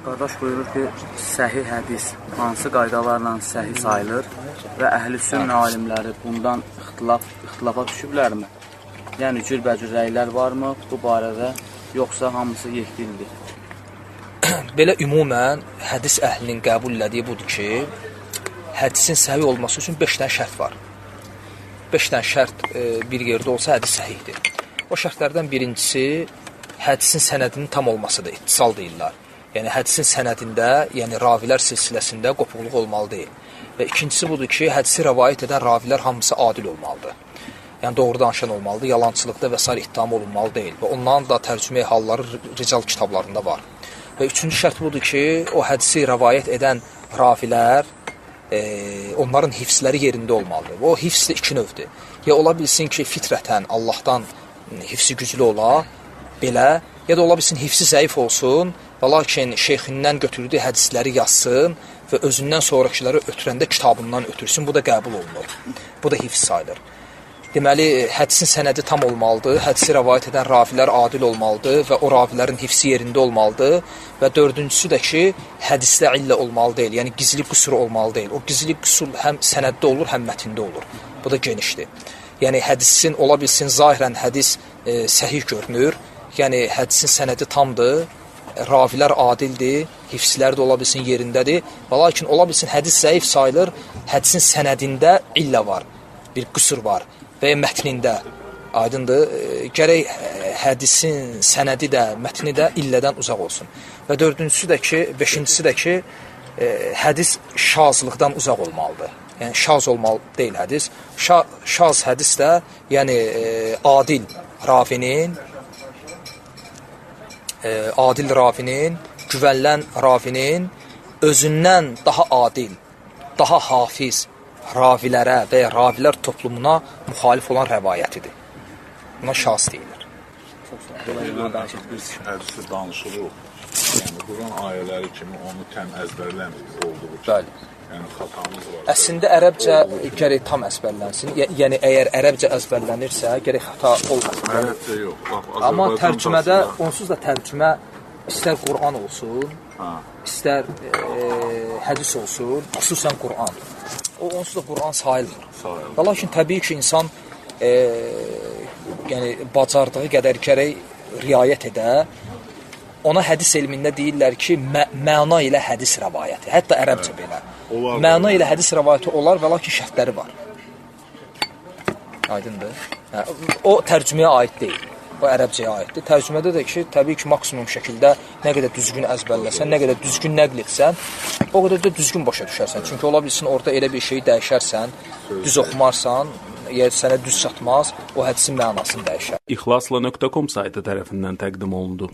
Qardaş buyurur ki, səhih hədis hansı qaydalarla səhih sayılır və əhl-i-sünn alimləri bundan ixtilafa düşüblərmi? Yəni, cürbəcür rəylər varmı bu barədə, yoxsa hamısı yekdildir? Belə ümumən hədis əhlinin qəbul elədiyi budur ki, hədisin səhih olması üçün 5 dənə şərt var. 5 dənə şərt bir yerdə olsa hədis səhihdir. O şərtlərdən birincisi hədisin sənədinin tam olmasıdır, ittisal deyirlər. Yəni hədisin sənədində, yəni ravilər silsiləsində qopuqluq olmalı deyil. Və ikincisi budur ki, hədisi rəvayət edən ravilər hamısı adil olmalıdır. Yəni doğru danışan olmalıdır, yalançılıqda və sair ittiham olunmalı deyil. Və onların da tərcümə halları rical kitablarında var. Və üçüncü şərt budur ki, o hədisi rəvayət edən ravilər, onların hifzləri yerində olmalıdır. Və o hifz də iki növdür. Ya ola bilsin ki, fitrətən Allahdan hifzi güclü ola, belə, ya da ola bilsin hifzi zəif olsun və lakin şeyxindən götürdüyü hədisləri yazsın və özündən sonrakiləri ötürəndə kitabından ötürsün. Bu da qəbul olunur. Bu da hifz sayılır. Deməli, hədisin sənədi tam olmalıdır, hədisi rəvayət edən ravilər adil olmalıdır və o ravilərin hifzi yerində olmalıdır və dördüncüsü də ki, hədisdə illə olmalı deyil, yəni gizli qüsur olmalı deyil. O gizli qüsur həm sənəddə olur, həm mətndə olur. Bu da genişdir. Yəni, hədisin, ola bilsin, zahirən hədis səhih görünür, yəni hədisin sənədi tamdır, ravilər adildir, hifzlər də ola bilsin yerindədir və lakin ola bilsin hədis zəif sayılır, hədisin sənədində illə var, bir qüsur var və ya mətnində, aydındır, gərək hədisin sənədi də, mətni də illədən uzaq olsun. Və dördüncüsü də ki, beşincisi də ki, hədis şazlıqdan uzaq olmalıdır. Yəni, şaz olmalı deyil hədis. Şaz hədis də, yəni adil ravinin, güvənlən ravinin özündən daha adil, daha hafiz ravilərə və ya ravilər toplumuna müxalif olan rəvayətidir. Buna şahs deyilir. Hədisi danışılır. Yəni, Quran ayələri kimi onu təm əzbərləmir olduğu üçün. Bəli. Yəni, xatamız var. Əslində, ərəbcə gərək tam əzbərlənsin. Yəni, əgər ərəbcə əzbərlənirsə, gərək xata olmasın. Ərəbcə yox. Amma tərcümədə, onsuz da tərcümə istər Quran olsun, istər hədis olsun, xüsusən Quran. O, onsuz da Quran sayılmır. Və lakin təbii ki, insan bacardığı qədər gərək riayət edə, ona hədis elmində deyirlər ki, məna ilə hədis rəvayəti, hətta ərəbcə belə. Məna ilə hədis rəvayəti olar və lakin şərtləri var. Aydındır. O tərcüməyə aid deyil, o ərəbcəyə aiddir. Tərcümədə də ki, təbii ki, maksimum şəkildə nə qədər düzgün əzbərləsən, nə qədər düzgün nəql etsən, o qədər də düzgün başa düşərsən. Çünki ola bilsin, orada elə bir şeyi dəyişərsən, düz oxumarsan, əgər sənə düz çatmaz, o hədisin mənasını dəyişər. İxlasla.com saytı tərəfindən təqdim olundu.